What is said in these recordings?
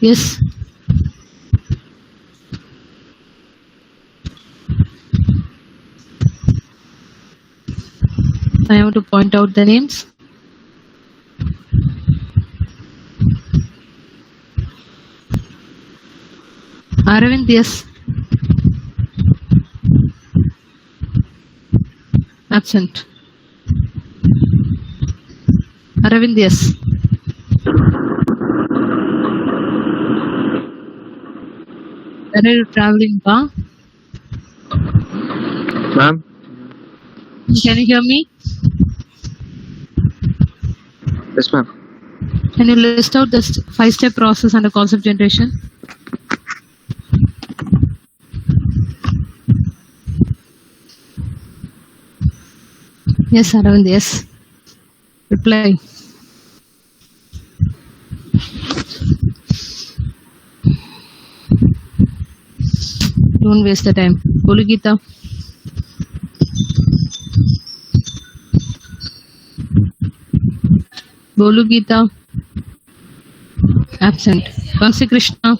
Yes. I have to point out the names. Aravind, yes. Absent. Aravind, yes. Where are you traveling, Pa? Ma'am? Can you hear me? Yes, ma'am. Can you list out the 5-step process under concept generation? Yes, Aravind, yes. Reply. Don't waste the time. Bolu Geeta. Bolu Geeta. Absent. Vamsi Krishna.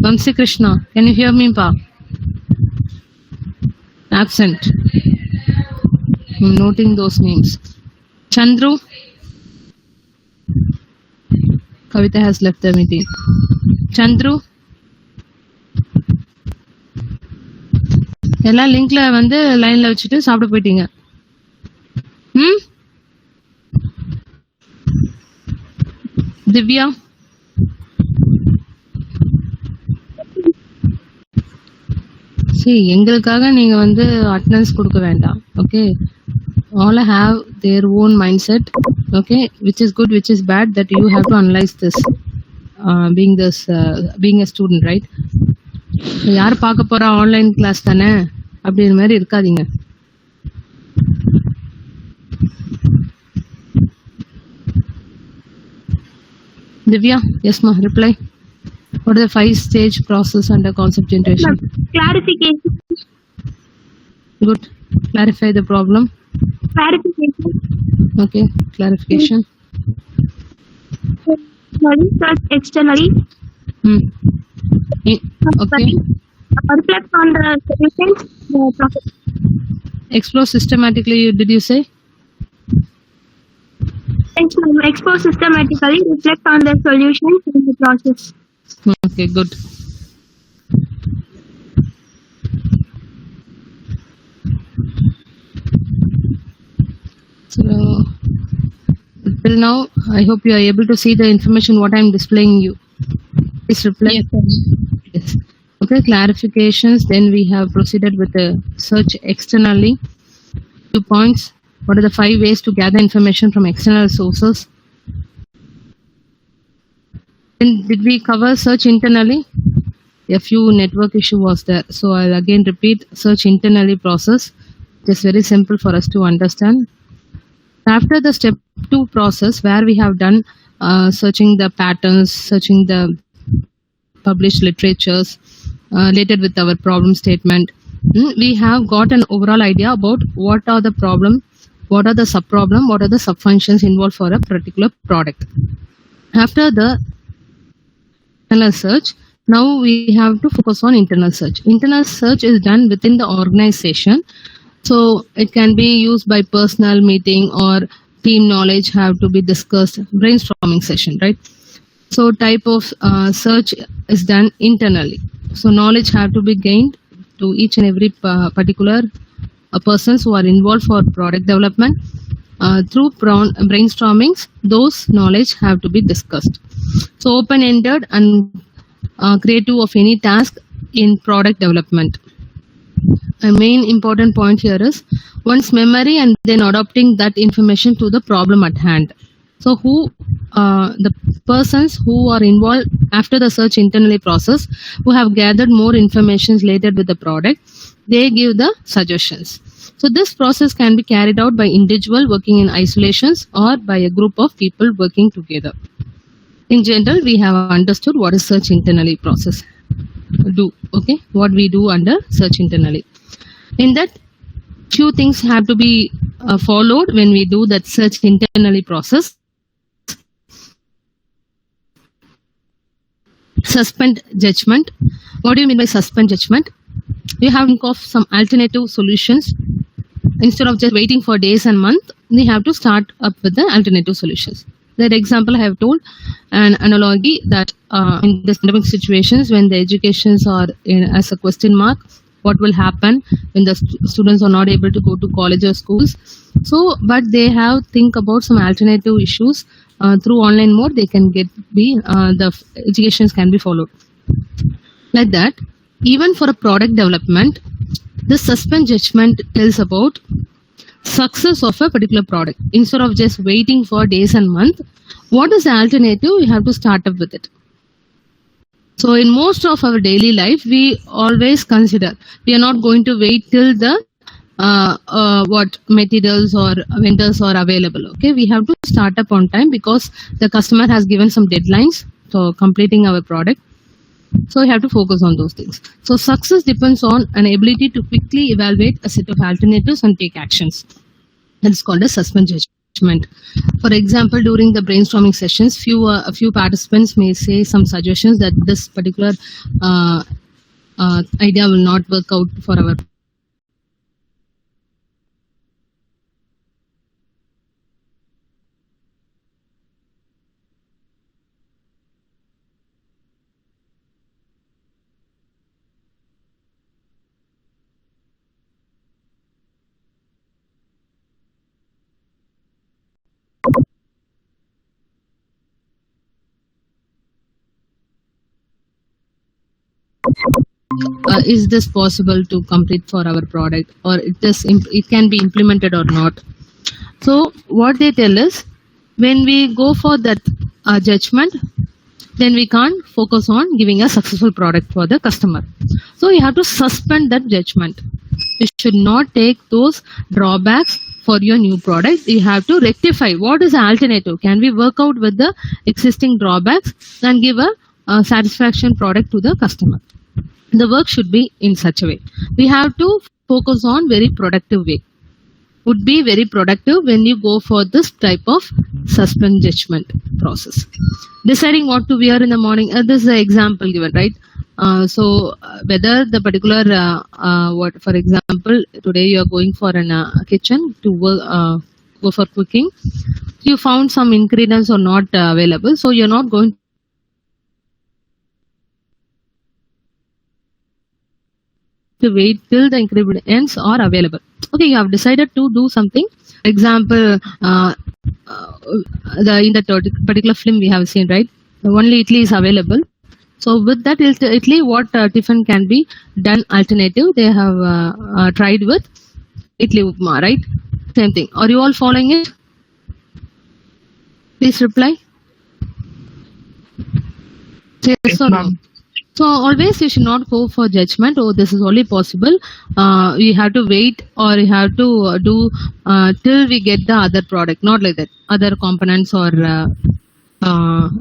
Vamsi Krishna. Can you hear me, Pa? Absent. I'm noting those names. Chandru. Kavita has left the meeting. Chandru. எல்லா லிங்க்ல வந்து லைன்ல வச்சுட்டு சாப்பிட போயிட்டீங்க. Divya. See, எங்களுக்காக நீங்க வந்து அட்டெண்டன்ஸ் கொடுக்க வேண்டாம். Okay. All have their own mindset. Okay, which is good, which is bad, that you have to analyze this. Being a student, right? யார் பார்க்க போறா ஆன்லைன் கிளாஸ் தானே அப்படின்ற மாதிரி இருக்காதீங்க. Divya, yes ma, reply. What are the 5-stage process under concept generation? Clarification. Good. Clarify the problem. Clarification. Okay, clarification. Search externally. Okay. Reflect on the solutions. Explore systematically, did you say? Explore systematically, reflect on the solutions in the process. Okay, good. So, till now, I hope you are able to see the information what I am displaying you. Please reply. Yes. Okay, clarifications. Then we have proceeded with the search externally. 2 points. What are the 5 ways to gather information from external sources? Then did we cover search internally? A few network issue was there. So I'll again repeat search internally process. It is very simple for us to understand. After the step 2 process, where we have done searching the patterns, searching the published literatures, related with our problem statement, we have got an overall idea about what are the problem, what are the sub-problem, what are the sub-functions involved for a particular product. After the external search, now we have to focus on internal search. Internal search is done within the organization. So it can be used by personal meeting or team knowledge have to be discussed, brainstorming session, right? So type of search is done internally. So knowledge have to be gained to each and every particular persons who are involved for product development. Through brainstormings, those knowledge have to be discussed. So open-ended and creative of any task in product development. A main important point here is one's memory and then adopting that information to the problem at hand. So the persons who are involved after the search internally process, who have gathered more information related with the product, they give the suggestions. So this process can be carried out by individual working in isolations or by a group of people working together. In general, we have understood what is search internally process do. Okay, what we do under search internally. In that, few things have to be followed when we do that search internally process. Suspend judgment. What do you mean by suspend judgment? You have to think of some alternative solutions. Instead of just waiting for days and months, we have to start up with the alternative solutions. That example I have told an analogy that in this pandemic situations when the educations are as a question mark, what will happen when the students are not able to go to college or schools. So, but they have think about some alternative issues through online mode. They can get the educations can be followed like that. Even for a product development, the suspend judgment tells about success of a particular product. Instead of just waiting for days and months, what is the alternative? You have to start up with it. So in most of our daily life, we always consider we are not going to wait till the what materials or vendors are available. Okay, we have to start up on time because the customer has given some deadlines for completing our product. So we have to focus on those things. So success depends on an ability to quickly evaluate a set of alternatives and take actions. That is called a suspend judgment. For example, during the brainstorming sessions, a few participants may say some suggestions that this particular idea will not work out for our is this possible to complete for our product, or it can be implemented or not. So what they tell is when we go for that judgment, then we can't focus on giving a successful product for the customer. So you have to suspend that judgment. You should not take those drawbacks for your new product. You have to rectify what is the alternative. Can we work out with the existing drawbacks and give a satisfaction product to the customer? The work should be in such a way. We have to focus on very productive way. Would be very productive when you go for this type of suspend judgment process. Deciding what to wear in the morning. This is an example given, right? So whether the particular what, for example, today you are going for a kitchen to work, go for cooking. You found some ingredients are not available, so you're not going to wait till the ingredients are available. Okay, you have decided to do something. Example, in the particular film we have seen, right? Only idli is available. So with that idli, what tiffin can be done alternative? They have tried with idli upma, right? Same thing. Are you all following it? Please reply. Yes or no? So always you should not go for judgment. Oh, this is only possible. You have to wait, or you have to do till we get the other product. Not like that. Other components or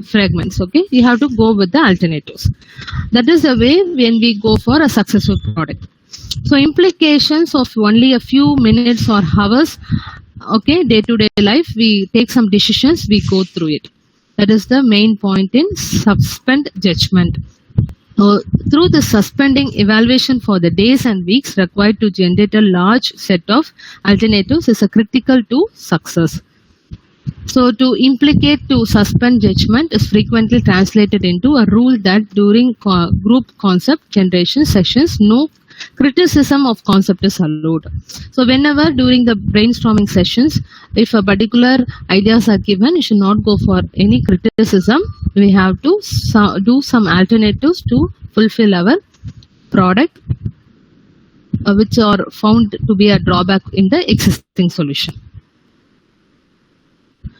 fragments. Okay, you have to go with the alternatives. That is the way when we go for a successful product. So implications of only a few minutes or hours. Okay, day-to-day life, we take some decisions. We go through it. That is the main point in suspend judgment. Through the suspending evaluation for the days and weeks required to generate a large set of alternatives is a critical to success. So to implicate to suspend judgment is frequently translated into a rule that during group concept generation sessions, no criticism of concept is allowed. So whenever during the brainstorming sessions, if a particular ideas are given, you should not go for any criticism. We have to do some alternatives to fulfill our product, which are found to be a drawback in the existing solution.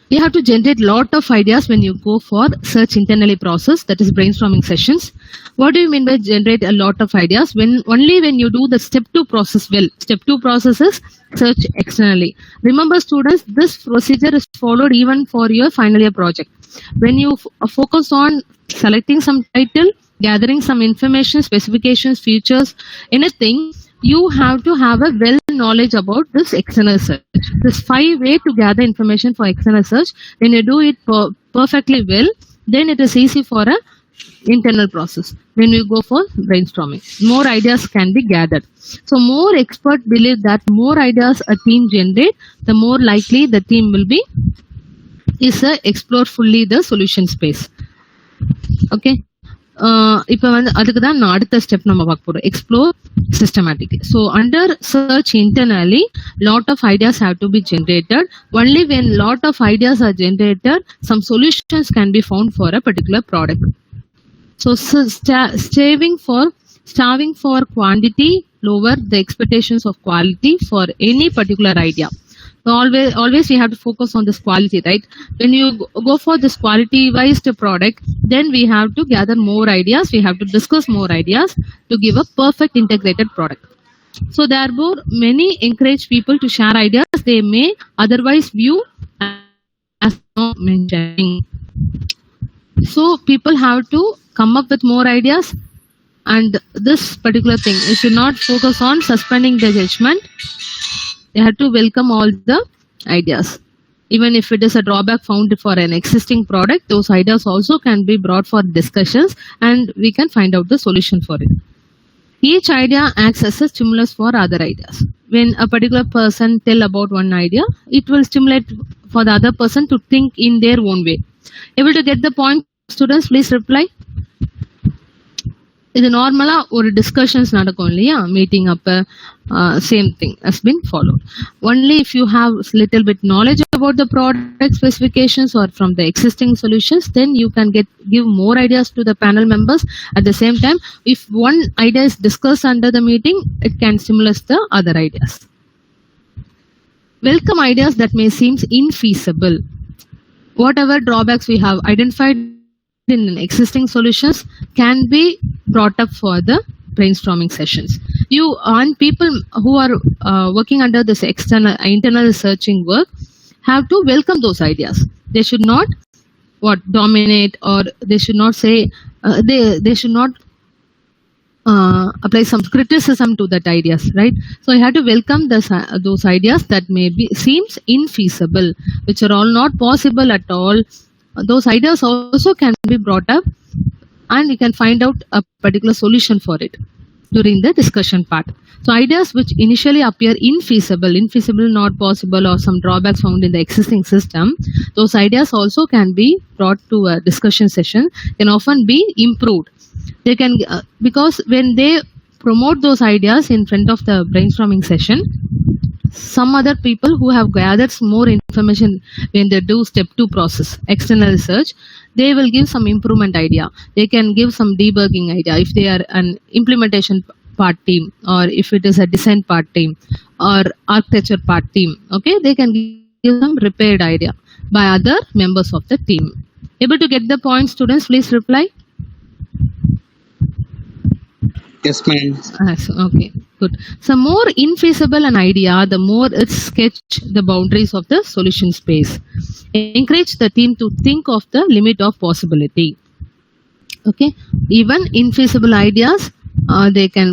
You have to generate lot of ideas when you go for search internally process, that is brainstorming sessions. What do you mean by generate a lot of ideas? Only when you do the step 2 process well. Step 2 process is search externally. Remember students, this procedure is followed even for your final year project. When you focus on selecting some title, gathering some information, specifications, features, anything, you have to have a well knowledge about this external search. This 5 ways to gather information for external search. When you do it perfectly well, then it is easy for a internal process when we go for brainstorming. More ideas can be gathered. So more experts believe that more ideas a team generate, the more likely the team will be is explore fully the solution space. Okay. இப்போ வந்து அதுக்கு தான் நான் அடுத்த step நம்ம பார்க்க போறோம், explore systematically. So under search internally lot of ideas have to be generated. Only when lot of ideas are generated some solutions can be found for a particular product. So starving for quantity lower the expectations of quality for any particular idea. So always we have to focus on this quality, right? When you go for this quality wise product, then we have to gather more ideas, we have to discuss more ideas to give a perfect integrated product. So therefore many encourage people to share ideas they may otherwise view as not mentioning. So people have to come up with more ideas, and this particular thing you should not focus on suspending the judgment. They have to welcome all the ideas. Even if it is a drawback found for an existing product, those ideas also can be brought for discussions and we can find out the solution for it. Each idea acts as a stimulus for other ideas. When a particular person tell about one idea, it will stimulate for the other person to think in their own way. Able to get the point, students? Please reply. இது நார்மலா ஒரு discussions நடக்கும் இல்லையா, meeting அப்ப same thing has been followed. Only if you have little bit knowledge about the product specifications or from the existing solutions, then you can give more ideas to the panel members. At the same time, if one idea is discussed under the meeting, it can stimulate the other ideas. Welcome ideas that may seem infeasible. Whatever drawbacks we have identified in existing solutions can be brought up for the brainstorming sessions. You and people who are working under this internal searching work have to welcome those ideas. They should not dominate, or they should not say they should not apply some criticism to that ideas, right? So you have to welcome those ideas that may be seems infeasible, which are all not possible at all. Those ideas also can be brought up and you can find out a particular solution for it during the discussion part. So ideas which initially appear infeasible, not possible, or some drawbacks found in the existing system, those ideas also can be brought to a discussion session, can often be improved. They can because when they promote those ideas in front of the brainstorming session, some other people who have gathered more information when they do step 2 process, external research, they will give some improvement idea. They can give some debugging idea if they are an implementation part team, or if it is a design part team or architecture part team. Okay, they can give some repaired idea by other members of the team. Able to get the point, students? Please reply. Yes, ma'am. Okay, good. So more infeasible an idea, the more it sketch the boundaries of the solution space. Encourage the team to think of the limit of possibility. Okay, even infeasible ideas, they can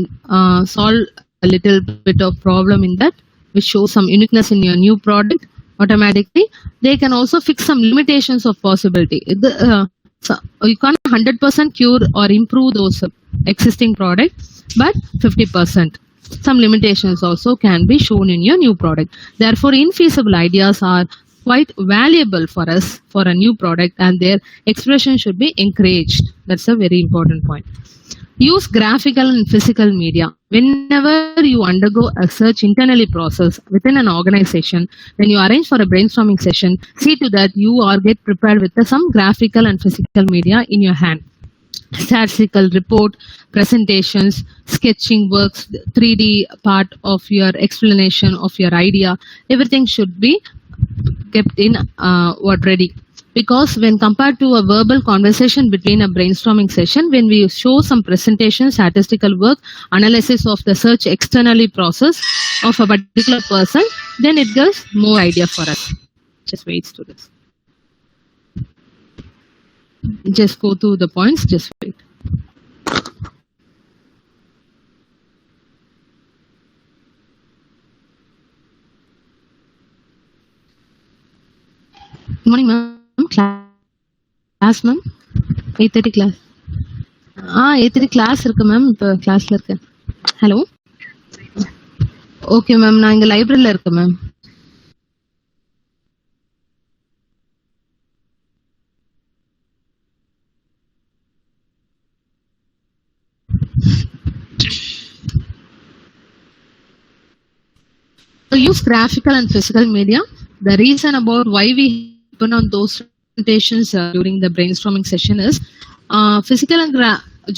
solve a little bit of problem in that, which shows some uniqueness in your new product. Automatically, they can also fix some limitations of possibility. So you can't 100% cure or improve those existing product, but 50%. Some limitations also can be shown in your new product. Therefore, infeasible ideas are quite valuable for us for a new product, and their expression should be encouraged. That's a very important point. Use graphical and physical media. Whenever you undergo a search internally process within an organization, when you arrange for a brainstorming session, see to that you are get prepared with some graphical and physical media in your hand. Statistical report, presentations, sketching works, 3D part of your explanation of your idea, everything should be kept in ready. Because when compared to a verbal conversation between a brainstorming session, when we show some presentation, statistical work, analysis of the search externally process of a particular person, then it gives more idea for us. Just wait, students. Just go through the points, just wait. Good morning, ma'am. Class, ma'am. 8:30 class. A3 class இருக்கு ma'am. இப்போ கிளாஸ்ல இருக்கேன். Hello. Okay ma'am, நான் இங்க லைப்ரரியில இருக்கேன் ma'am. To use graphical and physical media, the reason about why we open on those presentations during the brainstorming session is physical and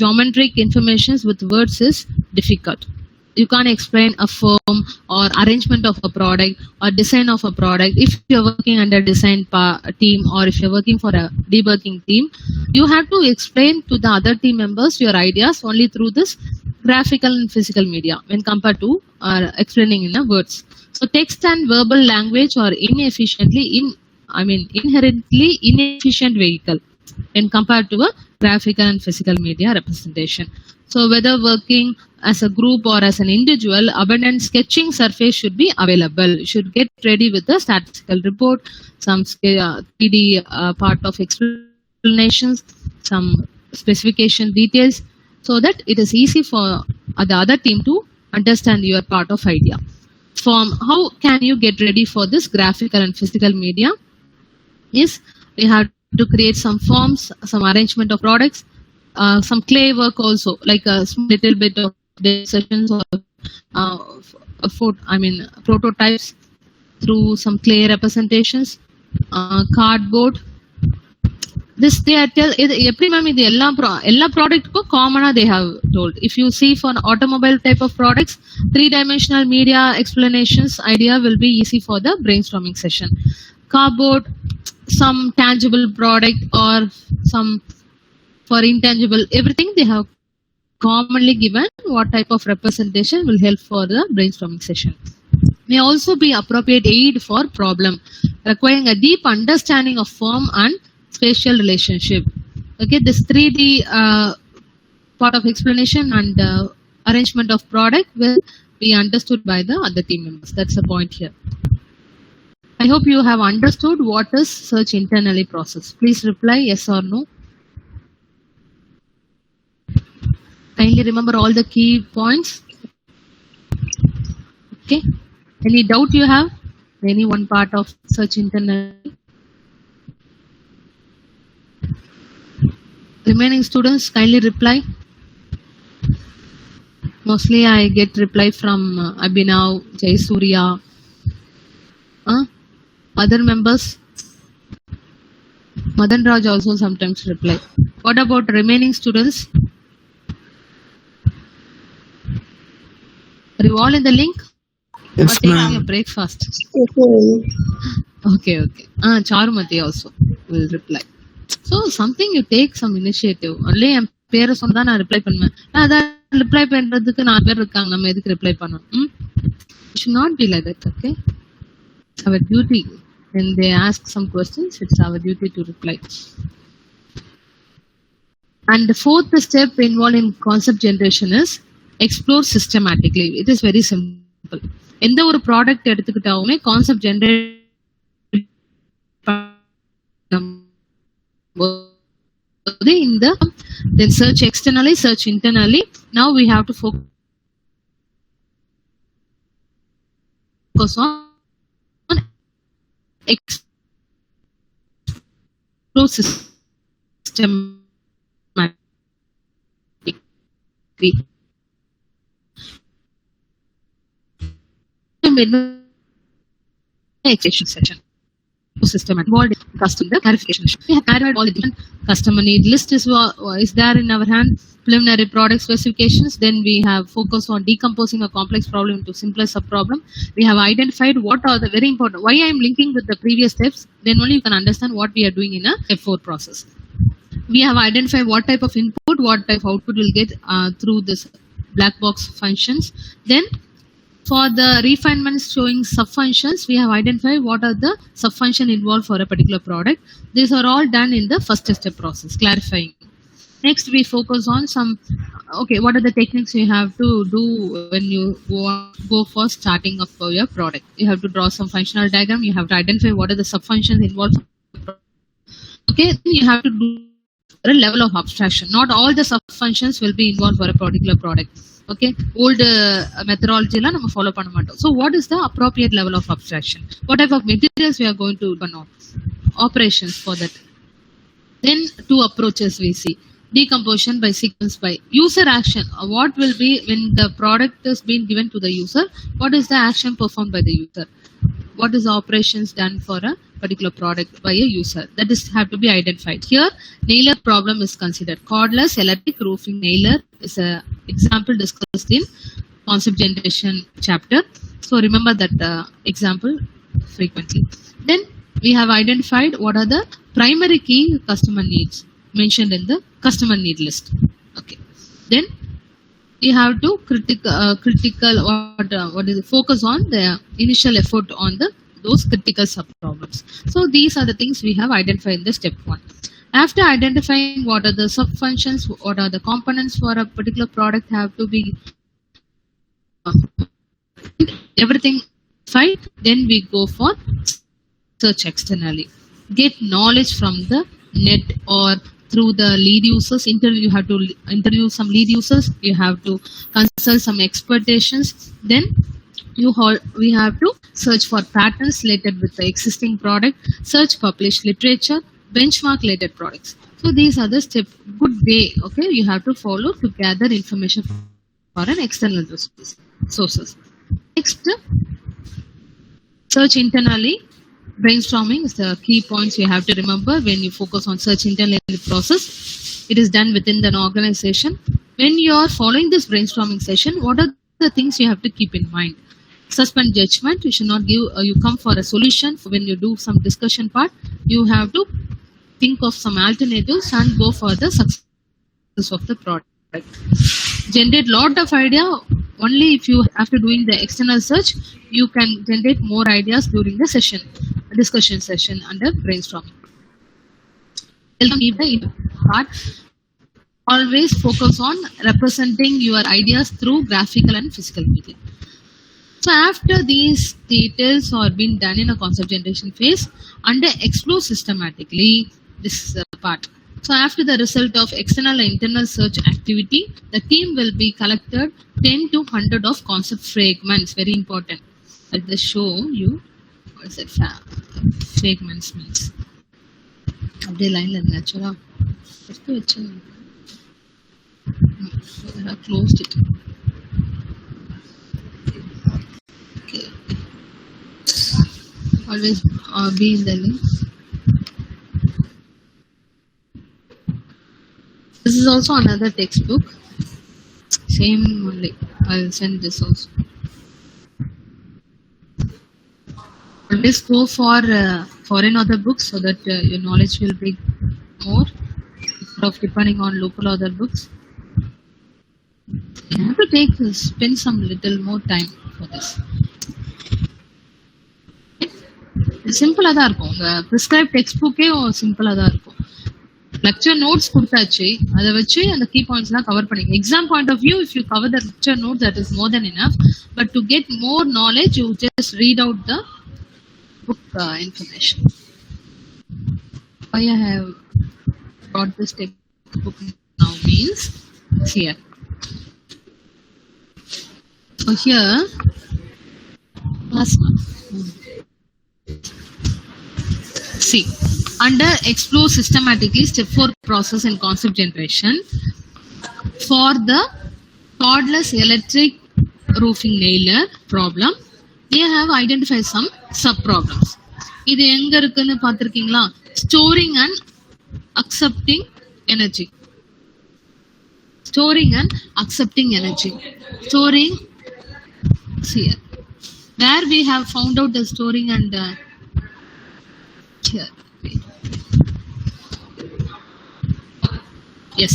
geometric informations with words is difficult. You can't explain a form or arrangement of a product or design of a product if you're working under design team, or if you're working for a debugging team. You have to explain to the other team members your ideas only through this graphical and physical media when compared to explaining in a words. So text and verbal language are inherently inefficient vehicle when compared to a graphical and physical media representation. So whether working as a group or as an individual, abundant sketching surface should be available. You should get ready with the statistical report, some 3D part of explanations, some specification details, so that it is easy for the other team to understand your part of idea. How can you get ready for this graphical and physical media? Is we have to create some forms, some arrangement of products, some clay work also, like a little bit of sessions or prototypes through some clay representations, cardboard. This they are tell every ma'am இது எல்லா ப்ராடக்ட்டுக்கும் காமனா they have told. If you see for automobile type of products, 3-dimensional media explanations idea will be easy for the brainstorming session. Cardboard, some tangible product or some for intangible, everything they have commonly given what type of representation will help for the brainstorming session. May also be appropriate aid for problem requiring a deep understanding of form and spatial relationship. Okay, this 3D part of explanation and arrangement of product will be understood by the other team members. That's the point here. I hope you have understood what is search internally process. Please reply yes or no. Kindly remember all the key points. Okay. Any doubt you have? Any one part of search internally? Remaining students, kindly reply. Mostly I get reply from Abhinav, Jay Surya, other members. Madan Raj also sometimes reply. What about remaining students? Are you all in the link? Yes, or taking ma'am. a breakfast? Okay. Charumati also will reply. So something you take some initiative. Only என் பேரை சொன்னா நான் reply பண்ணுவேன். அதான் reply பண்றதுக்கு 4 பேர் இருக்காங்க, நம்ம எதுக்கு ரிப்ளை பண்ணணும்? It should not be like that. Okay, it's our duty. When they ask some questions, it's our duty to reply. And the fourth step involved in concept generation is explore systematically. It is very simple. எந்த ஒரு product எடுத்துக்கிட்டாலுமே concept generate in the then search externally, search internally. Now we have to focus on explore systematically. Extension section. System involved in customer clarification. We have added all the different customer need list is there in our hand. Preliminary product specifications. Then we have focused on decomposing a complex problem into simpler sub problem. We have identified what are the very important. Why I am linking with the previous steps. Then only you can understand what we are doing in a step 4 process. We have identified what type of input, what type of output will get through this black box functions. Then for the refinements showing sub-functions, we have identified what are the sub-function involved for a particular product. These are all done in the first step process, clarifying. Next, we focus on some, okay, what are the techniques you have to do when you go for starting up for your product. You have to draw some functional diagram. You have to identify what are the sub-functions involved. Okay, then you have to do a level of abstraction. Not all the sub functions will be involved for a particular product. Okay, old methodology la நம்ம follow பண்ண மாட்டோம். So what is the appropriate level of abstraction? What type of materials we are going to know? Operations for that. Then two approaches we see: decomposition by sequence by user action. What will be when the product is being given to the user? What is the action performed by the user? What is the operations done for a particular product by a user? That is have to be identified. Here, nailer problem is considered. Cordless electric roofing nailer is a example discussed in concept generation chapter. So remember that example frequently. Then we have identified what are the primary key customer needs mentioned in the customer need list. Okay. Then you have to focus on the initial effort on those critical sub problems. So these are the things we have identified in the step 1. After identifying what are the sub functions, what are the components for a particular product have to be everything fine, then we go for search externally. Get knowledge from the net or through the lead users. You have to interview some lead users. You have to consult some expectations. Then we have to search for patterns related with the existing product. Search published literature. Benchmark related products. So these are the steps. Good way. Okay, you have to follow to gather information for an external sources. Next, search internally. Brainstorming is the key points you have to remember when you focus on search internally process. It is done within an organization. When you are following this brainstorming session, what are the things you have to keep in mind? Suspend judgment. You should not give. You come for a solution. When you do some discussion part, you have to think of some alternatives and go for the success of the product. Generate lot of idea. Only if you after doing the external search, you can generate more ideas during the session, discussion session under brainstorming. Part. Always focus on representing your ideas through graphical and physical media. So after these details are being done in a concept generation phase, under explore systematically, this is the part. So after the result of external and internal search activity, the team will be collected 10 to 100 of concept fragments. Very important. I'll just show you what is it fragments means. Update line natural. I have closed it. Okay. Always be in the link. This is also another textbook. Same only. I'll send this also. Always go for foreign other books so that your knowledge will be more instead of depending on local other books. You have to spend some little more time for this. சிம்பிளா தான் இருக்கும். உங்க prescribe text புக்கே சிம்பிளா தான் இருக்கும். Lecture notes கொடுத்தாச்சு, அதை வச்சு அந்த கீ பாயிண்ட்ஸ் எல்லாம் கவர் பண்ணிங்க. Exam point of view, if you cover the lecture notes, that is more than enough. But to get more knowledge, you just read out the book information. Why I have brought this textbook now means here. So here, see, under explore systematically step 4 process and concept generation for the cordless electric roofing nailer problem, they have identified some sub problems. இது எங்க இருக்குன்னு பார்த்திருக்கீங்களா? Storing and accepting energy. Storing and accepting energy. Storing here. Where we have found out the storing and here. Yes.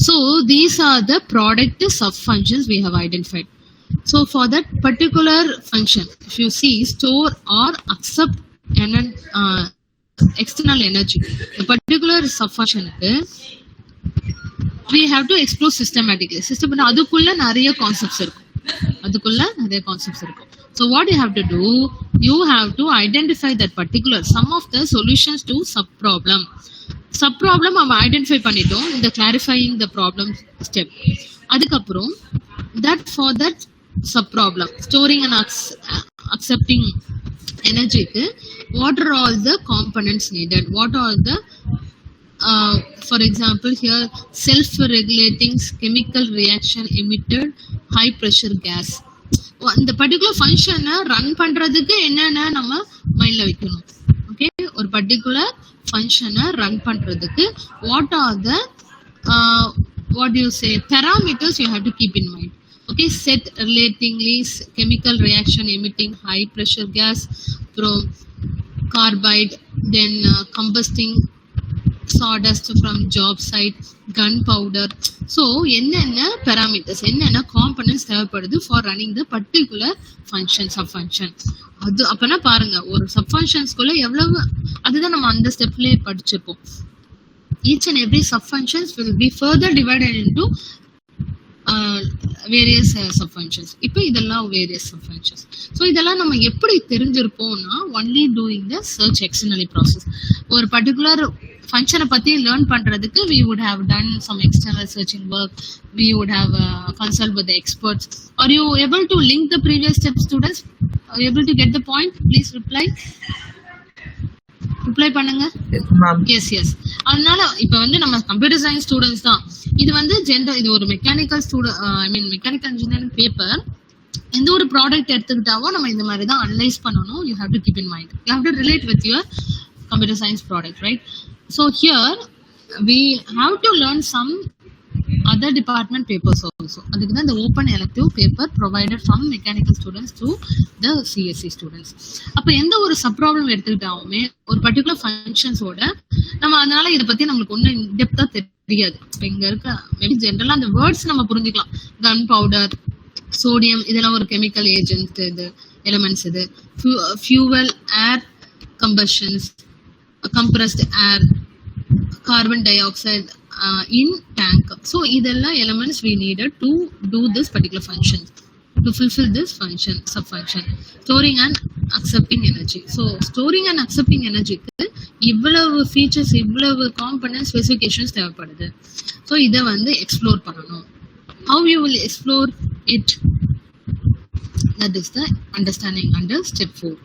So these are the product sub functions we have identified. So for that particular function, if you see store or accept external energy, the particular sub function we have to explore systematically. System அதுக்குள்ள நிறைய concepts இருக்கும். So what you have to do, you have to identify that particular some of the solutions to sub problem. Sub problem நம்ம identify பண்ணிட்டோம் இந்த கிளாரிஃபையிங் the problem step. அதுக்கப்புறம் that for that sub problem storing and accepting energy க்கு what are all the components needed, what are the for example here self regulating chemical reaction emitted high pressure gas. இந்த particular ஃபங்க்ஷனை run பண்றதுக்கு என்னென்ன நம்ம மைண்ட்ல வைக்கணும். Okay, ஒரு particular ஃபங்க்ஷனை ரன் பண்றதுக்கு what are the what do you say parameters you have to keep in mind. Okay, set relatingly chemical reaction emitting high pressure gas, carbide, then combusting sawdust from job site, gunpowder. So என்னென்ன parameters, என்னென்ன components தேவைப்படுது for running the particular function sub function. அது அப்பனா பாருங்க ஒரு sub functionsக்குள்ள எவ்வளவு, அதுதான் நம்ம அந்த ஸ்டெப்லயே படிச்சிருப்போம். Each and every sub functions will be further divided into various sub functions. இப்போ இதெல்லாம் various sub functions. So இதெல்லாம் நம்ம எப்படி தெரிஞ்சிருப்போம்னா only doing the search externally process. ஒரு particular function பத்தி learn பண்றதுக்கு we would have done some external searching work, we would have consult with the experts. Are you able to link the previous steps, students? Are you able to get the point? Please reply பண்ணுங்க. Yes yes. அதனால இப்ப வந்து நம்ம computer science students தான். இது வந்து இது ஒரு மெக்கானிக்கல் மெக்கானிக்கல் இன்ஜினியரிங் பேப்பர். எந்த ஒரு ப்ராடக்ட் எடுத்துக்கிட்டாவோ நம்ம இந்த மாதிரி தான் அனலைஸ் பண்ணணும். You have to keep in mind, you have to relate with your computer science product, right? So here we have to learn some other department papers also. அதுக்கு தான் இந்த open elective paper provided from mechanical students to the CSE students. அப்ப எந்த ஒரு sub problem எடுத்துக்கிட்டாலுமே ஒரு particular ஃபங்க்ஷன்ஸோட நம்ம அதனால இதை பத்தி நம்மளுக்கு ஒன்றும் டெப்தா தெரியாது. இப்ப இங்க இருக்க மேபி ஜென்ரலா அந்த வேர்ட்ஸ் நம்ம புரிஞ்சுக்கலாம். கன் பவுடர், சோடியம், இதெல்லாம் ஒரு கெமிக்கல் ஏஜென்ட், இது எலிமெண்ட்ஸ், இது fuel, air combustions, compressed air, carbon dioxide in tank. So இதெல்லாம் elements we needed to do this particular function, to fulfill this function, sub function, storing and accepting energy. So storing and accepting energy க்கு இவ்வளவு features, இவ்வளவு components, specifications தேவைப்படுது. So இதை வந்து explore பண்ணணும். How you will explore it? That is the understanding under step 4.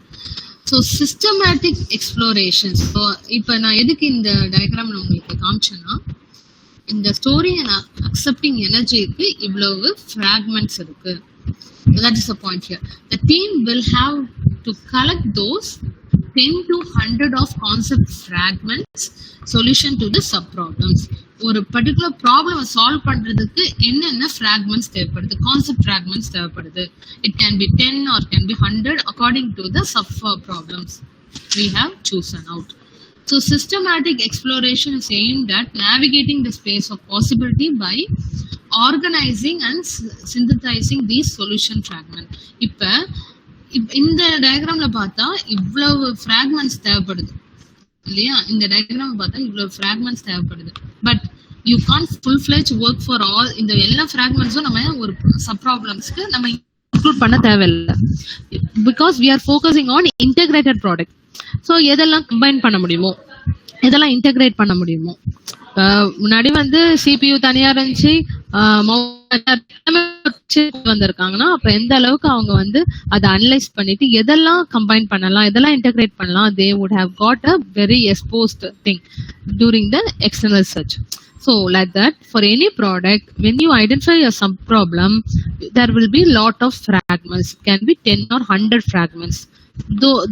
So systematic exploration. So இப்போ நான் எதுக்கு இந்த டயக்ராம் உங்களுக்கு காமிச்சேன்னா, இந்த ஸ்டோரிங் அண்ட் அக்செப்டிங் எனர்ஜிக்கு இவ்வளவு ஃப்ராக்மெண்ட்ஸ் இருக்கு. That is the point here. The team will have to collect those 10 to 100 of concept fragments solution to the sub problems. ஒரு particular problem solve பண்றதுக்கு என்னென்ன ஃப்ராக்மெண்ட்ஸ் தேவைப்படுது, கான்செப்ட் ஃப்ராக்மெண்ட்ஸ் தேவைப்படுது. It can be 10 or can be 100 according to the sub problems we have chosen out. So systematic exploration is aimed at navigating the space of possibility by organizing and synthesizing these solution fragments. இப்ப இந்த டயக்ராம்ல பார்த்தா இவ்வளவு fragments தேவைப்படுது இல்லையா? இந்த diagram பார்த்தா இவ்வளவு fragments தேவைப்படுது. But you can't full fledge work for all. இந்த எல்லா ஃப்ராக்மெண்ட்ஸும் நம்ம ஒரு சப் ப்ராப்ளம்ஸ்க்கு நம்ம இன்க்ளூட் பண்ண தேவையில்லை. Because we are focusing on integrated product. So எதெல்லாம் கம்பைன் பண்ண முடியுமோ, எதெல்லாம் இன்டெகிரேட் பண்ண முடியுமோ. முன்னாடி வந்து CPU தனியா இருந்துச்சு, வந்திருக்காங்கன்னா அப்ப எந்த அளவுக்கு அவங்க வந்து அதை அனலைஸ் பண்ணிட்டு எதெல்லாம் கம்பைன் பண்ணலாம், எதெல்லாம் இன்டெகிரேட் பண்ணலாம், they would have got a very exposed thing during the external search. So like that, for any product, when you identify a sub problem, there will be lot of fragments, can be 10 or 100 fragments.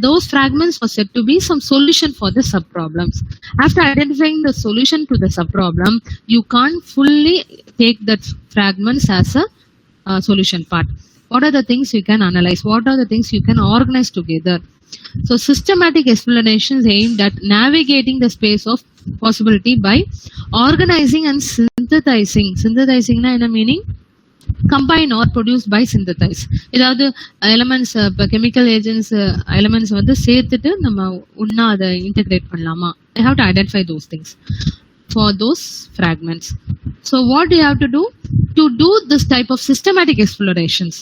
Those fragments were said to be some solution for the sub problems. After identifying the solution to the sub problem, you can't fully take that fragments as a solution part. What are the things you can analyze? What are the things you can organize together? So systematic explanations aimed at navigating the space of possibility by organizing and synthesizing. Synthesizing na enna meaning? Combine or produce by synthesize. ஏதாவது elements, இப்போ chemical agents elements வந்து சேர்த்துட்டு நம்ம ஒன்னா அதை integrate பண்ணலாமா? I have to identify those things for those fragments. So what do you have to do this type of systematic explorations?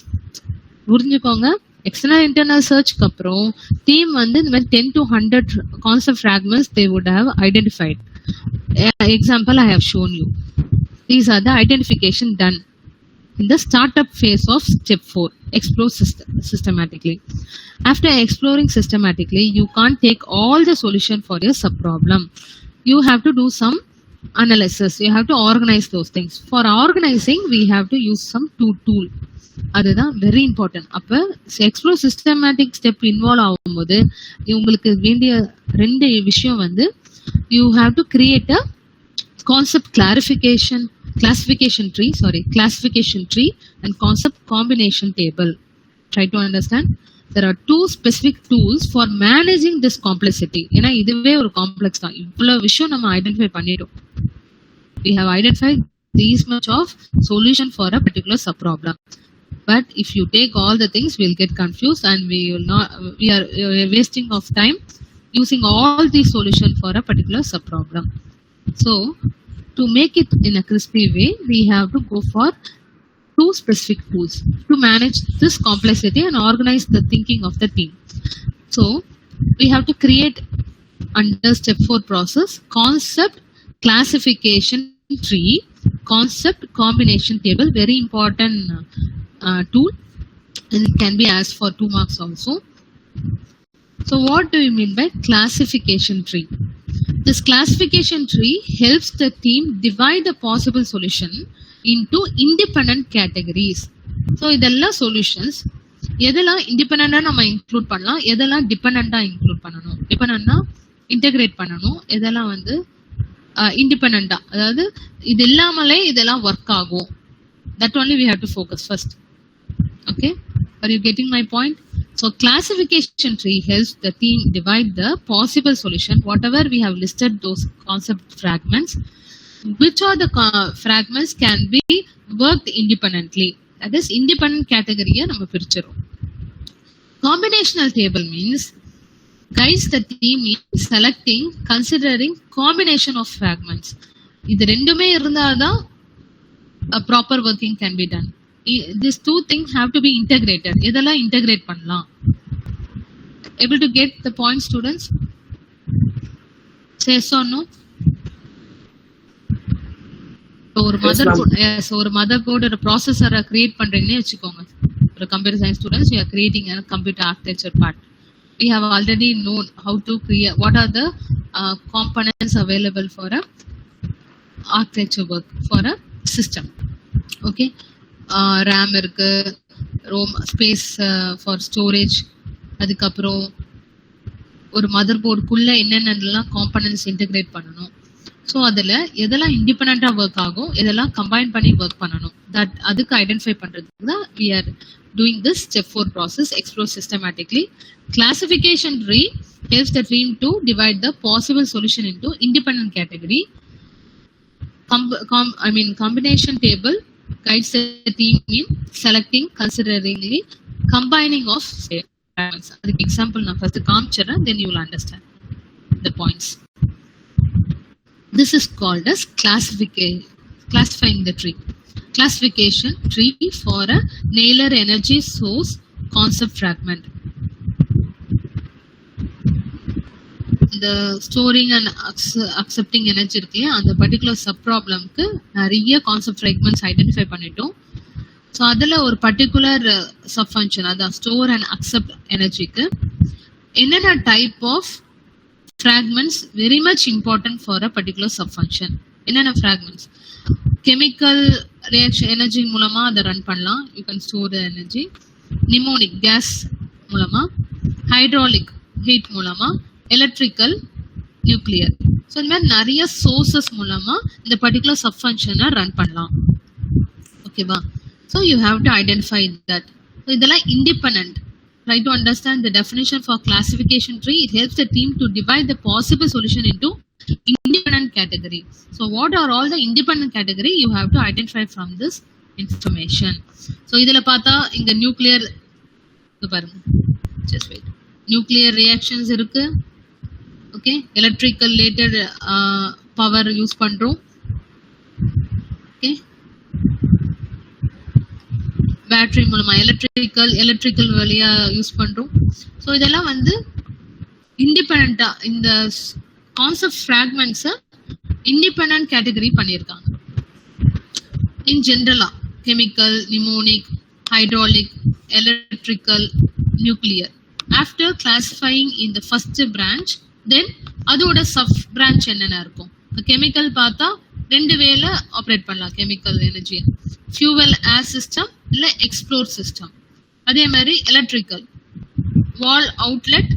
புரிஞ்சுக்கோங்க, external internal சர்ச்க்கு அப்புறம் டீம் வந்து இந்த மாதிரி 10 to 100 concept fragments they would have identified. example I have shown you. These are the identification done in the startup phase of step 4. Explore systematically. After exploring systematically, you can't take all the solution for your sub problem. You have to do some analysis. You have to organize those things. For organizing, we have to use some tool. அதுதான் very important. அப்போ explore systematic step involve ஆகும்போது உங்களுக்கு வேண்டிய 2 விஷயம் வந்து you have to create a concept classification tree and concept combination table. Try to understand. There are 2 specific tools for managing this complexity. ஏன்னா இதுவே ஒரு காம்ப்ளெக்ஸ் தான். இவ்வளவு விஷயம் நம்ம ஐடென்டிஃபை பண்ணிட்டோம். We have identified these much of solution for a particular sub problem. But if you take all the things, we'll get confused and we are wasting of time using all these solution for a particular sub problem. So to make it in a crispy way, we have to go for 2 specific tools to manage this complexity and organize the thinking of the team. So we have to create under step 4 process concept classification tree, concept combination table, very important tool, and it can be asked for 2 marks also. So what do you mean by classification tree? This classification tree helps the team divide the possible solution into independent categories. So இதெல்லாம் solutions எதெல்லாம் இண்டிபெண்டண்டா நம்ம include பண்ணலாம், எதெல்லாம் டிபெண்டண்டா include பண்ணணும், டிபெண்டண்டா integrate பண்ணணும், எதெல்லாம் வந்து இண்டிபெண்டண்டா, அதாவது இது இல்லாமலே இதெல்லாம் ஒர்க் ஆகும். That only we have to focus first. Okay, are you getting my point? So classification tree helps the team divide the possible solution, whatever we have listed those concept fragments, which are the fragments can be worked independently. That is independent category நம்ம பிரிச்சிரோம். Combinational table means guides the team in selecting, considering combination of fragments. இது ரெண்டுமே இருந்தாதான் a proper working can be done. These 2 things have to be integrated. எதெல்லாம் integrate பண்ணலாம்? Able to get the point, students? Say yes or no? ஒரு motherboard ஒரு processor create பண்றீங்கன்னு வெச்சுக்கோங்க. ஒரு computer science students, we are creating a computer architecture part. We have already known how to create, what are the components available for a architecture work for a system. Okay, RAM இருக்கு, ROM space for storage, அதுக்கப்புறம் ஒரு motherboard குள்ள என்னென்னலாம் components integrate பண்ணணும். So அதில் எதெல்லாம் இண்டிபெண்டா work ஆகும், எதெல்லாம் கம்பைன் பண்ணி ஒர்க் பண்ணணும், தட் அதுக்கு ஐடென்டிஃபை பண்றதுக்கு தான் we are doing this step 4 process, explore systematically. Classification tree helps the team to divide the possible solution into independent category. Combination table guides the team in selecting, considering, combining of fragments. Adukku example na first kaamichirren, then you will understand the points. This is called as classifying the tree. Classification tree for a Naylor energy source concept fragment. The storing and accepting energy இருக்குல்ல, அந்த particular sub ப்ராப்ளம்க்கு நிறைய concept fragments identify பண்ணிட்டோம். So அதில் ஒரு particular sub function, அதான் store and accept எனர்ஜிக்கு என்னென்ன type of fragments very much important for a particular sub function. என்னென்ன ஃப்ராக்மெண்ட்ஸ்? கெமிக்கல் ரியாக்ஷன் எனர்ஜி மூலமா அதை ரன் பண்ணலாம், you can store the energy. Pneumatic gas மூலமா, ஹைட்ராலிக் ஹீட் மூலமா, electrical, nuclear. So இந்த மாதிரி நிறைய சோர்சஸ் மூலமா இந்த பர்டிகுலர் சப் ஃபங்க்ஷனை ரன் பண்ணலாம். ஓகேவா? So you have to identify that. So இதெல்லாம் independent. Try to understand the definition for classification tree. It helps the team to divide the possible solution into independent category. So what are all the independent category? You have to identify from this information. So idhula paatha inga nuclear parunga, just wait, nuclear reactions irukku. Okay, electrical related power use pandrom. Okay, battery மூலமா electrical வழியா use பண்றோம். So இதெல்லாம் வந்து இண்டிபெண்டா இந்த concept ஃப்ராக்மெண்ட்ஸை independent category பண்ணியிருக்காங்க. இன் ஜென்ரலா chemical, mnemonic, hydraulic, electrical, nuclear. After classifying in the first branch, then அதோட sub branch என்னென்ன இருக்கும்? கெமிக்கல் பார்த்தா ரெண்டு வேல ஆப்ரேட் பண்ணலாம் chemical energy, fuel air system இல்ல எக்ஸ்ப்ளோர் சிஸ்டம். அதே மாதிரி எலக்ட்ரிக்கல் வால் அவுட்லெட்,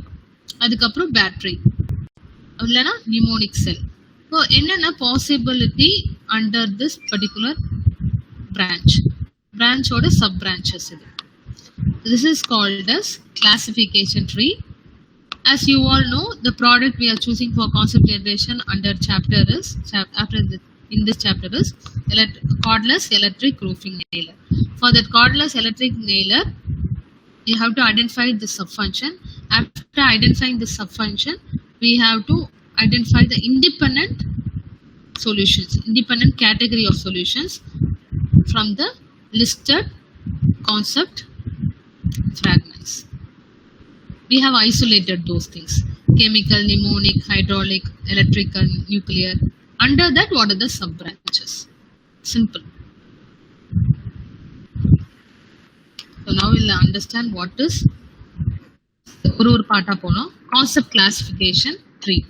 அதுக்கப்புறம் பேட்டரி இல்லைன்னா நிமோனிக் செல். ஸோ என்னென்ன பாசிபிலிட்டி அண்டர் திஸ் பர்டிகுலர் branchோட sub branches இது. This is called as classification tree. As you all know, the product we are choosing for concept generation under chapter is in this chapter is cordless electric roofing nailer. For that cordless electric nailer, you have to identify the subfunction. After identifying the subfunction, we have to identify the independent solutions, independent category of solutions from the listed concept fragments. We have isolated those things: chemical, mnemonic, hydraulic, electrical, nuclear. Under that, what are the sub branches? Simple. So now we'll understand what is ஒரு பாட்டா போனோம். Concept classification tree.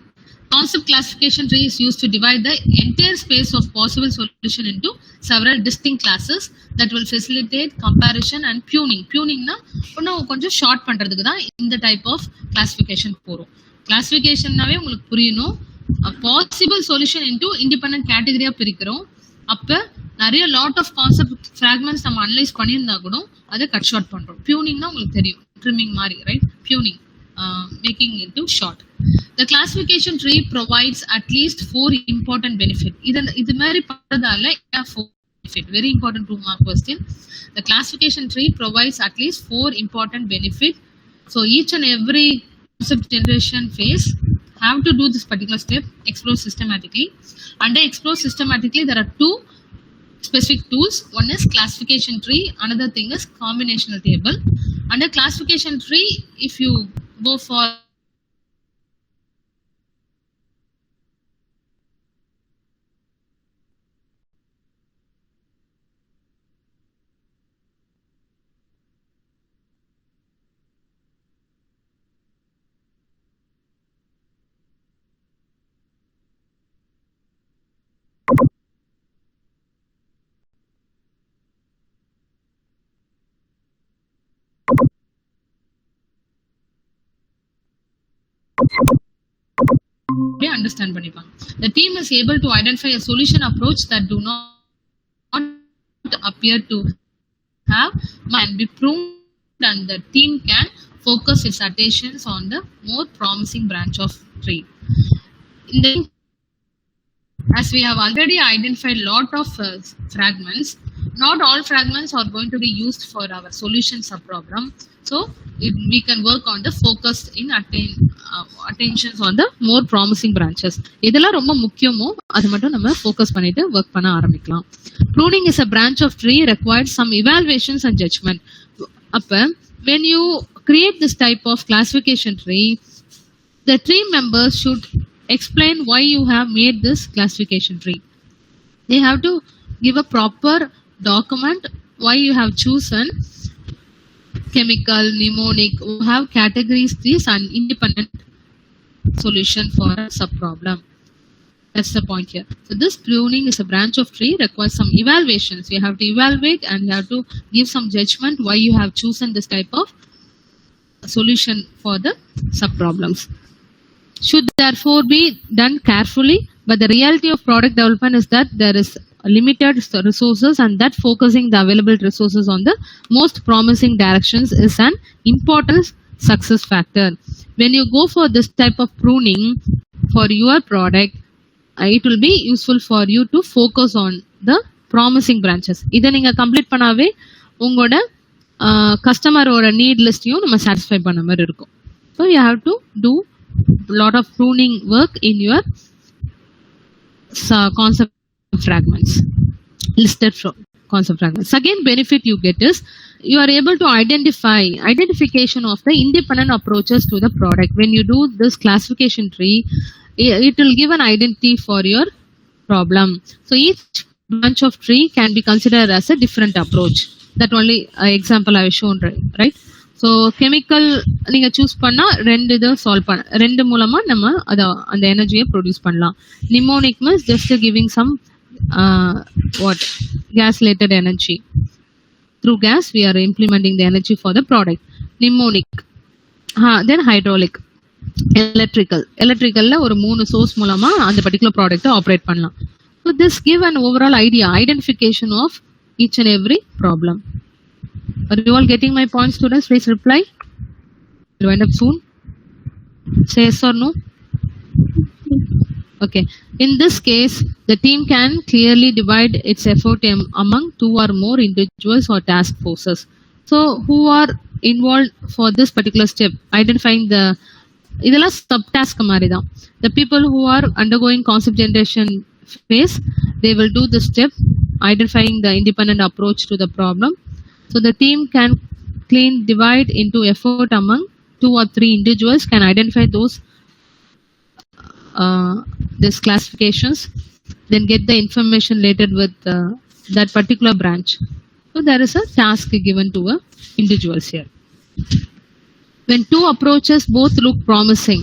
Concept classification tree is used to divide the entire space of possible solution into several distinct classes that will facilitate comparison and pruning. Pruning na இன்னும் கொஞ்சம் short பண்றதுக்கு தான் இந்த type of classification போறோம். கிளாசிஃபிகேஷன்னாவே உங்களுக்கு புரியணும். Possible solution into independent கேட்டகரியா பிரிக்கிறோம். அப்ப நிறைய லாட் ஆஃப் கான்செப்ட் ஃபிராக்மெண்ட்ஸ் நம்ம அனலைஸ் பண்ணியிருந்தா கூட அதை கட் ஷார்ட் பண்றோம். பியூனிங்னா உங்களுக்கு தெரியும், ட்ரிம்மிங் மாதிரி, right? பியூனிங், making it to short. The classification tree provides at least 4 important benefits. இது மாதிரி பண்றதால 4 benefit. Very important 2 mark question. The classification tree provides at least 4 important benefits. So each and every concept generation phase have to do this particular step, explore systematically. Under explore systematically, there are 2 specific tools. One is classification tree, another thing is combinational table. Under classification tree, if you go for understand பண்ணிப்பாங்க. The team is able to identify a solution approach that do not appear to have and be pruned, and the team can focus its attentions on the more promising branch of tree. As we have already identified lot of fragments, not all fragments are going to be used for our solution subprogram. So we can work on the focused in attentions on the more promising branches. இதெல்லாம் ரொம்ப முக்கியமோ அது மட்டும் நம்ம focus பண்ணிட்டு work பண்ண ஆரம்பிக்கலாம். Pruning is a branch of tree requires some evaluations and judgment. அப்ப when you create this type of classification tree, the tree members should explain why you have made this classification tree. They have to give a proper document why you have chosen chemical, mnemonic, who have categories these and independent solution for a subproblem. That's the point here. So this pruning is a branch of tree, requires some evaluations. You have to evaluate and you have to give some judgment why you have chosen this type of solution for the subproblems. Should therefore be done carefully, but the reality of product development is that there is limited resources, and that focusing the available resources on the most promising directions is an important success factor. When you go for this type of pruning for your product, it will be useful for you to focus on the promising branches. இதை நீங்க complete பண்ணாவே உங்களோட கஸ்டமரோட NEET லிஸ்டையும் நம்ம satisfy பண்ண மாதிரி இருக்கும். So you have to do lot of pruning work in your concept fragments, listed concept fragments. Second benefit you get is you are able to identification of the independent approaches to the product. When you do this classification tree, it will give an identity for your problem. So each branch of tree can be considered as a different approach. That only example I have shown, right? So chemical நீங்க choose பண்ணா ரெண்டு இதை solve பண்ண ரெண்டு மூலமா நம்ம அந்த எனர்ஜியை ப்ரொடியூஸ் பண்ணலாம். Pneumatic means just giving some what gas related energy. Through gas we are implementing the energy for the product. Mnemonic. Then hydraulic. Electrical ஒரு மூணு சோர்ஸ் மூலமா அந்த பர்టిక్యులர் ப்ராடக்ட் ஆபரேட் பண்ணலாம். So this give an overall idea, identification of each and every problem. Are you all getting my point, students? Please reply. We'll wind up soon. Say yes or no. Okay. In this case, the team can clearly divide its effort among two or more individuals or task forces. So who are involved for this particular step? Identifying the இதெல்லாம் sub task மாதிரி தான். The people who are undergoing concept generation phase, they will do the step identifying the independent approach to the problem. So the team can divide into effort among 2 or 3 individuals, can identify those these classifications, then get the information related with that particular branch. So there is a task given to individuals here. When two approaches both look promising,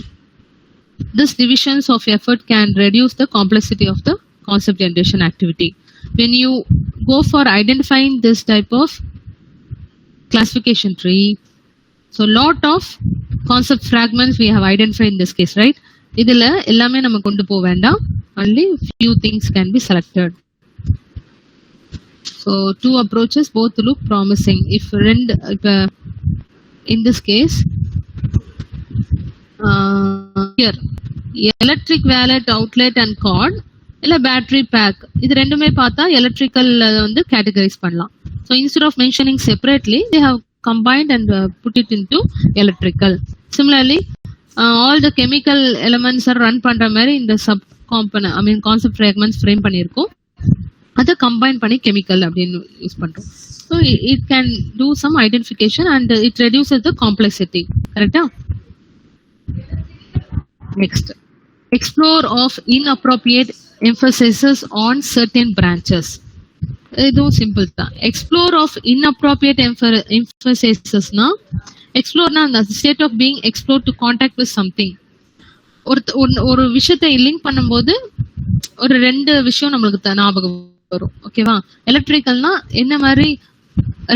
this divisions of effort can reduce the complexity of the concept generation activity. When you go for identifying this type of classification tree, so lot of concept fragments we have identified in this case, right? இதுல எல்லாமே நம்ம கொண்டு போக வேண்டாம், only few things can be selected. So two approaches both look promising. If in this case here electric wallet, outlet and cord இல்ல battery pack, இது ரெண்டுமே பார்த்தா electrical வந்து categorize பண்ணலாம். So instead of mentioning separately, they have combined and put it into electrical. Similarly, all the chemical elements are run பண்ற மாதிரி இந்த sub component, I mean concept fragments frame பண்ணிருக்கோம், அதை combine பண்ணி chemical அப்படின்னு use பண்றோம். So it can do some identification and it reduces the complexity. Correct? Next, explore of inappropriate emphasis on certain branches. இதுவும் simple தான். Explore of inappropriate எம்பசைசஸ்னா, எக்ஸ்ப்ளோர்னா அந்த state of being explore to contact with something. ஒரு விஷயத்தை link பண்ணும்போது ஒரு ரெண்டு விஷயம் நம்மளுக்கு ஞாபகம் வரும். ஓகேவா? எலக்ட்ரிக்கல்னா என்ன மாதிரி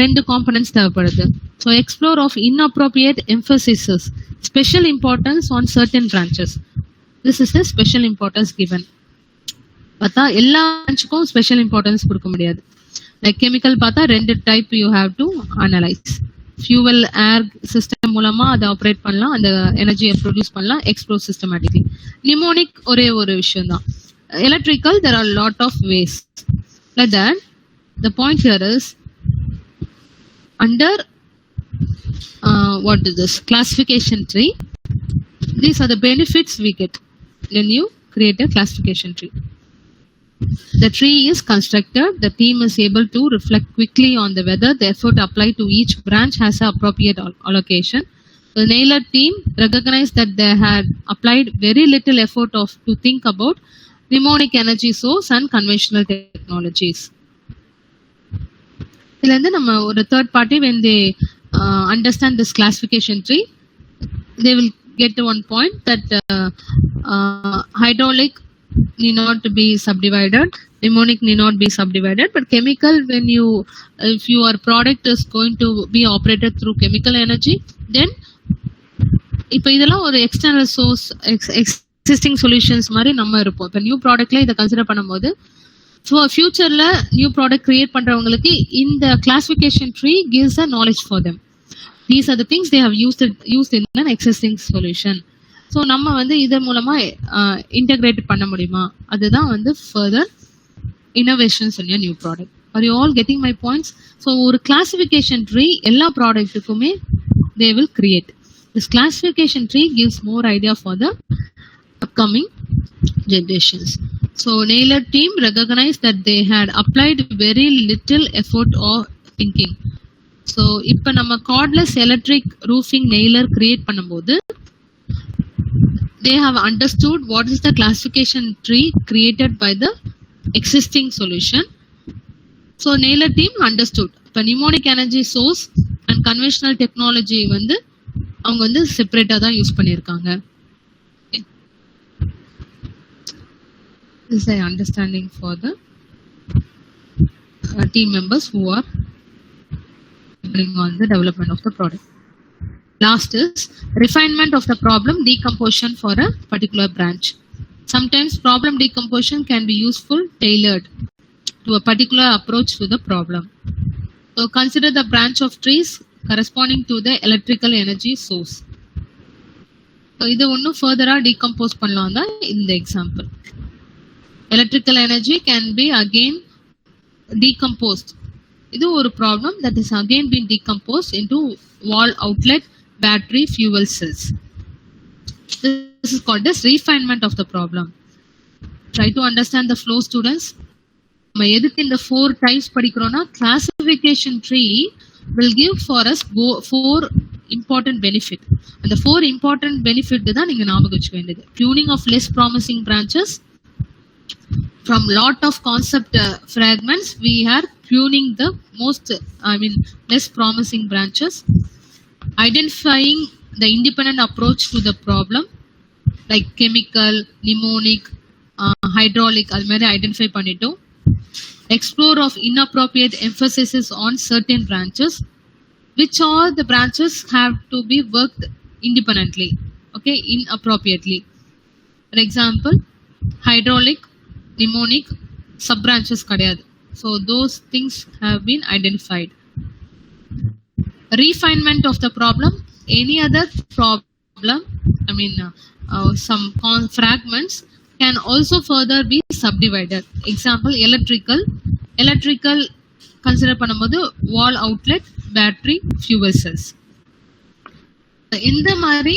ரெண்டு காம்பனன்ட்ஸ் தேவைப்படுது. So explore of inappropriate emphasises, special importance on certain branches. This is the special importance given. பார்த்தா எல்லா பிரான்ச்சுக்கும் ஸ்பெஷல் இம்பார்ட்டன்ஸ் கொடுக்க முடியாது. லைக் கெமிக்கல் பார்த்தா ரெண்டு type you have to analyse. Fuel air system மூலமா அதை ஆப்ரேட் பண்ணலாம், அந்த எனர்ஜியை ப்ரொடியூஸ் பண்ணலாம் எக்ஸ்ப்ளோர் சிஸ்டமேட்டிக்லி. நிமோனிக் ஒரே ஒரு விஷயம் தான். Electrical there are lot of ways. Like that, the point here is under what is this classification tree, these are the benefits we get when you create a classification tree. The tree is constructed, the team is able to reflect quickly on the whether the effort applied to each branch has an appropriate allocation. The Naylor team recognized that they had applied very little effort to think about mnemonic energy source and conventional technologies. இதுல இருந்து நம்ம ஒரு third party, when they understand this classification tree, they will get to one point that hydraulic need not to be subdivided, mnemonic need not be subdivided, but chemical, when you if your product is going to be operated through chemical energy, then இப்போ இதெல்லாம் ஒரு external source existing solutions மாதிரி நம்ம இருப்போம். இப்போ new ப்ராடக்ட்ல இதை consider பண்ணும்போது ஃபியூச்சர்ல நியூ ப்ராடக்ட் கிரியேட் பண்றவங்களுக்கு இந்த classification tree gives a knowledge for them. These are the things they have used in an existing solution. So நம்ம வந்து இதன் மூலமா இன்டெகிரேட் பண்ண முடியுமா, அதுதான் வந்து further innovations in new product. Are you all getting my points? So ஒரு classification tree எல்லா ப்ராடக்ட்டுக்குமே they will create. This classification tree gives more idea for the upcoming generations. So Naylor team recognized that they had applied very little effort or thinking. So இப்ப நம்ம cordless electric roofing Naylor create பண்ணும்போது they have understood what is the classification tree created by the existing solution. So Naylor team understood. இப்போ mnemonic energy source and conventional technology வந்து அவங்க வந்து செப்பரேட்டா தான் use பண்ணியிருக்காங்க. This is an understanding for the team members who are working on the development of the product. Last is refinement of the problem decomposition for a particular branch. Sometimes problem decomposition can be useful, tailored to a particular approach to the problem. So consider the branch of trees corresponding to the electrical energy source. So இது ஒன்னும் further decompose பண்ணலாம் தான் இந்த example. Electrical energy can be again decomposed. இது ஒரு problem that is again been decomposed into wall outlet, battery, fuel cells. This is called as refinement of the problem. Try to understand the flow, students. நம்ம எதுக்கு இந்த 4 types படிக்கிறோம்னா classification tree will give for us 4 important benefit. அந்த 4 important benefit தான் நீங்க ஞாபகம் வச்சுக்க வேண்டியது. Pruning of less promising branches. From lot of concept fragments, we are pruning the less promising branches. Identifying the independent approach to the problem, like chemical, mnemonic, hydraulic, அது மாதிரி identify பண்ணிட்டோம். Explore of inappropriate emphasis on certain branches. Which all the branches have to be worked independently, okay, inappropriately. For example, hydraulic, mnemonic, sub branches kadiyadu. So those things have been identified. Refinement of the problem. Any other problem, some fragments can also further be subdivided. Example, electrical consider பண்ணும்போது wall outlet, battery, fuel cells. இந்த மாதிரி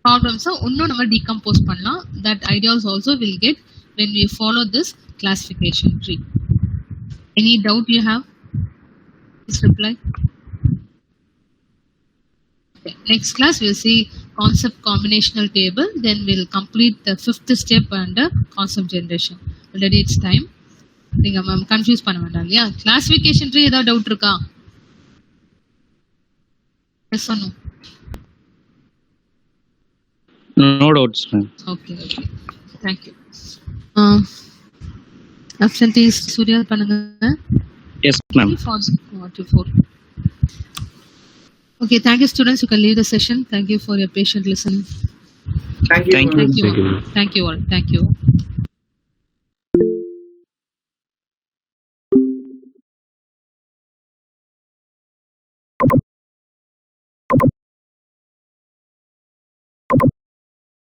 problems இன்னும் நம்ம decompose பண்ணலாம். That ideas also will get when we follow this classification tree. Any doubt you have? Please reply. Okay. Next class we'll see concept combinational table, then we'll complete the 5th step under concept generation. Already it's time. நீங்க confuse பண்ண வேண்டாம் இல்லையா? Classification tree ஏதாவது doubt இருக்கா? Yes or no? No doubts, ma'am. Okay. Thank you. Absentees Surya பண்ணுங்க. Yes, ma'am. 4. Okay, thank you students. You can leave the session. Thank you for your patient listening. Thank you. Thank you all.